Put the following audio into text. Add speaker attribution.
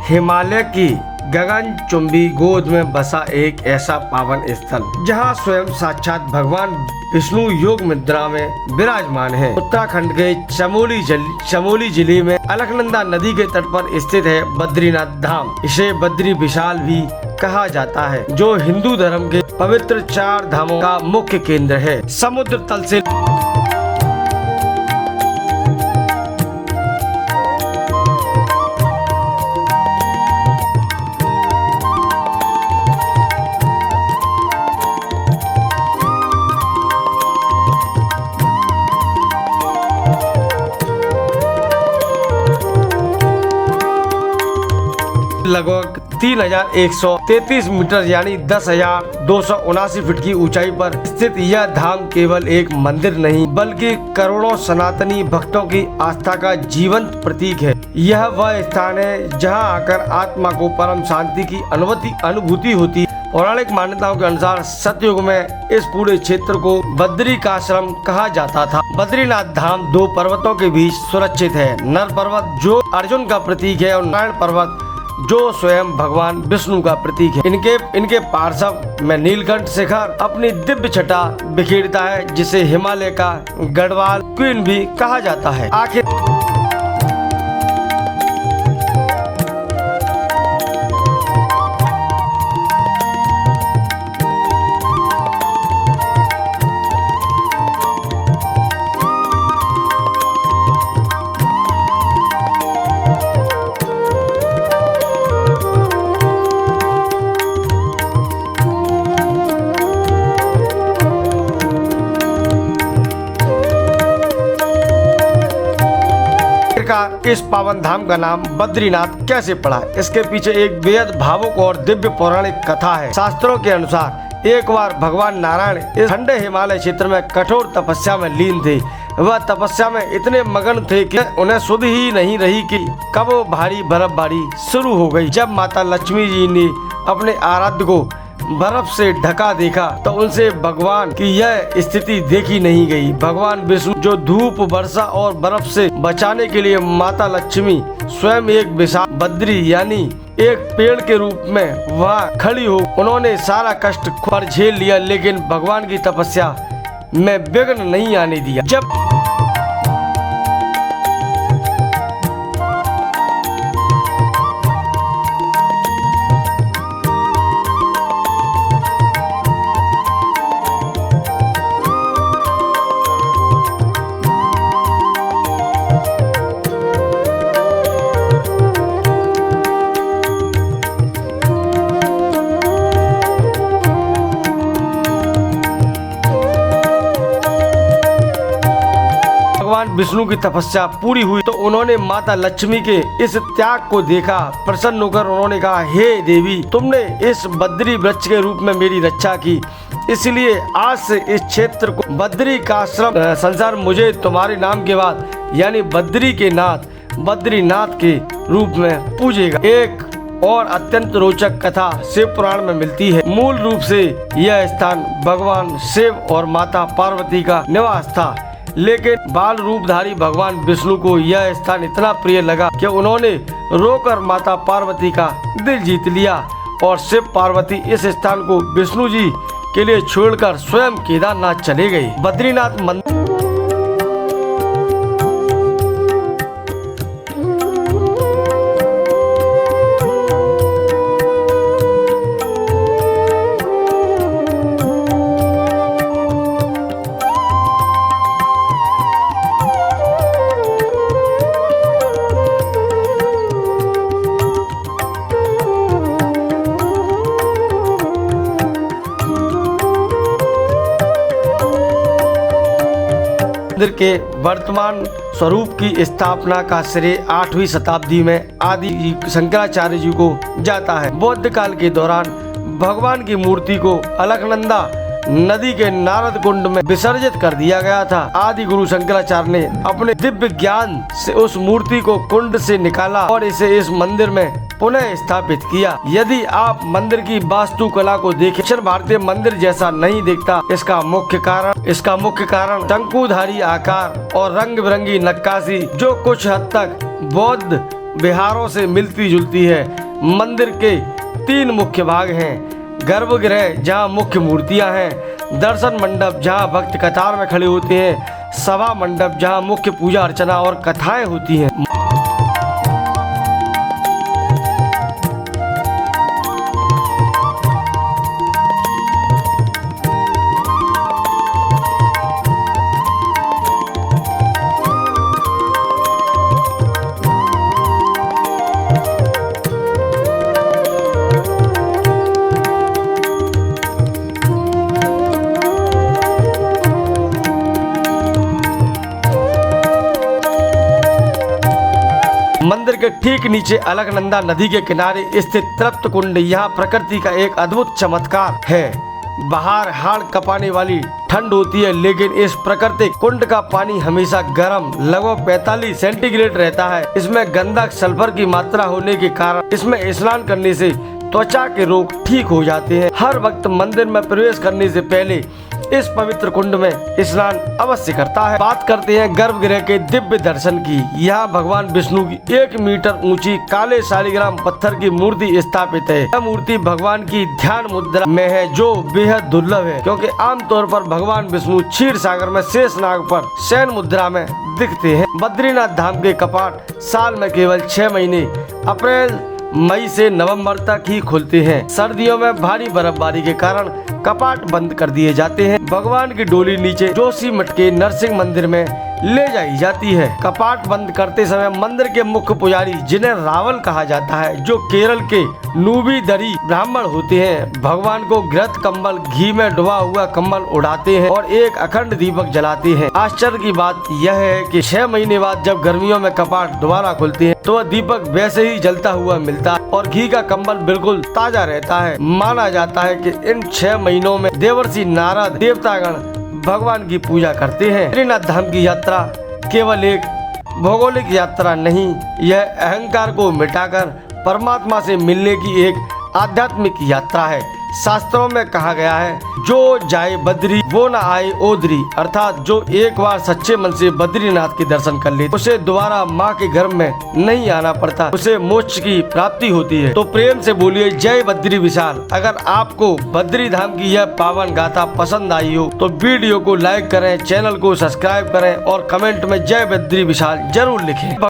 Speaker 1: हिमालय की गगनचुंबी गोद में बसा एक ऐसा पावन स्थल जहां स्वयं साक्षात भगवान विष्णु योग मुद्रा में विराजमान है। उत्तराखंड के चमोली जिले में अलकनंदा नदी के तट पर स्थित है बद्रीनाथ धाम। इसे बद्री विशाल भी कहा जाता है, जो हिंदू धर्म के पवित्र 4 धामों का मुख्य केंद्र है। समुद्र तल से लगभग 3133 मीटर यानी 10,279 फीट की ऊंचाई पर स्थित यह धाम केवल एक मंदिर नहीं बल्कि करोड़ों सनातनी भक्तों की आस्था का जीवंत प्रतीक है। यह वह स्थान है जहां आकर आत्मा को परम शांति की अनुभूति होती। पौराणिक मान्यताओं के अनुसार सतयुग में इस पूरे क्षेत्र को बद्री का आश्रम कहा जाता था। बद्रीनाथ धाम 2 पर्वतों के बीच सुरक्षित है। नर पर्वत जो अर्जुन का प्रतीक है और नारायण पर्वत जो स्वयं भगवान विष्णु का प्रतीक है। इनके पार्श्व में नीलकंठ शिखर अपनी दिव्य छटा बिखेरता है, जिसे हिमालय का गढ़वाल क्वीन भी कहा जाता है। आखिर इस पावन धाम का नाम बद्रीनाथ कैसे पड़ा? इसके पीछे एक बेहद भावुक और दिव्य पौराणिक कथा है। शास्त्रों के अनुसार एक बार भगवान नारायण इस ठंडे हिमालय क्षेत्र में कठोर तपस्या में लीन थे। वह तपस्या में इतने मगन थे कि उन्हें सुध ही नहीं रही कि कब वो भारी बर्फबारी शुरू हो गई। जब माता लक्ष्मी जी ने अपने आराध्य को बर्फ से ढका देखा तो उनसे भगवान की यह स्थिति देखी नहीं गई। भगवान विष्णु जो धूप वर्षा और बर्फ से बचाने के लिए माता लक्ष्मी स्वयं एक विशाल बद्री यानी एक पेड़ के रूप में वहाँ खड़ी हो, उन्होंने सारा कष्ट पर झेल लिया, लेकिन भगवान की तपस्या में विघ्न नहीं आने दिया। जब विष्णु की तपस्या पूरी हुई तो उन्होंने माता लक्ष्मी के इस त्याग को देखा। प्रसन्न होकर उन्होंने कहा, हे देवी, तुमने इस बद्री वृक्ष के रूप में मेरी रक्षा की, इसलिए आज से इस क्षेत्र को बद्री का आश्रम संसार मुझे तुम्हारे नाम के बाद यानी बद्रीनाथ के रूप में पूजेगा। एक और अत्यंत रोचक कथा शिव पुराण में मिलती है। मूल रूप से यह स्थान भगवान शिव और माता पार्वती का निवास था, लेकिन बाल रूपधारी भगवान विष्णु को यह स्थान इतना प्रिय लगा कि उन्होंने रोकर माता पार्वती का दिल जीत लिया और शिव पार्वती इस स्थान को विष्णु जी के लिए छोड़कर स्वयं केदारनाथ चले गए। बद्रीनाथ मंदिर के वर्तमान स्वरूप की स्थापना का श्रेय 8वीं शताब्दी में आदि शंकराचार्य जी को जाता है। बौद्ध काल के दौरान भगवान की मूर्ति को अलकनंदा नदी के नारद कुंड में विसर्जित कर दिया गया था। आदि गुरु शंकराचार्य ने अपने दिव्य ज्ञान से उस मूर्ति को कुंड से निकाला और इसे इस मंदिर में पुनः स्थापित किया। यदि आप मंदिर की वास्तुकला को देखें, दक्षिण भारतीय मंदिर जैसा नहीं दिखता। इसका मुख्य कारण शंकुधारी आकार और रंग बिरंगी नक्काशी जो कुछ हद तक बौद्ध विहारों से मिलती जुलती है। मंदिर के 3 मुख्य भाग हैं। गर्भगृह जहाँ मुख्य मूर्तियाँ हैं, दर्शन मंडप जहाँ भक्त कतार में खड़े होते हैं, सभा मंडप जहाँ मुख्य पूजा अर्चना और कथाएं होती हैं। मंदिर के ठीक नीचे अलकनंदा नदी के किनारे स्थित तृप्त कुंड यहाँ प्रकृति का एक अद्भुत चमत्कार है। बाहर हाड़ कपाने वाली ठंड होती है, लेकिन इस प्राकृतिक कुंड का पानी हमेशा गर्म लगभग 45 सेंटीग्रेड रहता है। इसमें गंधक सल्फर की मात्रा होने के कारण इसमें स्नान करने से त्वचा के रोग ठीक हो जाते हैं। हर वक्त मंदिर में प्रवेश करने से पहले इस पवित्र कुंड में स्नान अवश्य करता है। बात करते हैं गर्भगृह के दिव्य दर्शन की। यहाँ भगवान विष्णु की 1 मीटर ऊंची काले शालिग्राम पत्थर की मूर्ति स्थापित है। यह मूर्ति भगवान की ध्यान मुद्रा में है, जो बेहद दुर्लभ है, क्योंकि आमतौर पर भगवान विष्णु क्षीर सागर में शेषनाग पर शयन मुद्रा में दिखते हैं। बद्रीनाथ धाम के कपाट साल में केवल 6 महीने अप्रैल मई से नवंबर तक ही खुलते हैं। सर्दियों में भारी बर्फबारी के कारण कपाट बंद कर दिए जाते हैं। भगवान की डोली नीचे जोशीमठ के नरसिंह मंदिर में ले जाई जाती है। कपाट बंद करते समय मंदिर के मुख्य पुजारी, जिन्हें रावल कहा जाता है, जो केरल के नूबी दरी ब्राह्मण होते हैं, भगवान को घृत कंबल घी में डुबा हुआ कंबल उड़ाते हैं और एक अखंड दीपक जलाते हैं। आश्चर्य की बात यह है कि 6 महीने बाद जब गर्मियों में कपाट दोबारा खुलते हैं तो वह दीपक वैसे ही जलता हुआ मिलता है और घी का कंबल बिल्कुल ताजा रहता है। माना जाता है कि इन 6 महीनों में देवर्षि नारद देवतागण भगवान की पूजा करते हैं। बद्रीनाथ धाम की यात्रा केवल एक भौगोलिक यात्रा नहीं, यह अहंकार को मिटाकर परमात्मा से मिलने की एक आध्यात्मिक यात्रा है। शास्त्रों में कहा गया है, जो जाए बद्री वो न आए ओदरी, अर्थात जो एक बार सच्चे मन से बद्रीनाथ के दर्शन कर ले उसे दोबारा माँ के घर में नहीं आना पड़ता, उसे मोक्ष की प्राप्ति होती है। तो प्रेम से बोलिए जय बद्री विशाल। अगर आपको बद्री धाम की यह पावन गाथा पसंद आई हो तो वीडियो को लाइक करें, चैनल को सब्सक्राइब करें और कमेंट में जय बद्री विशाल जरूर लिखें।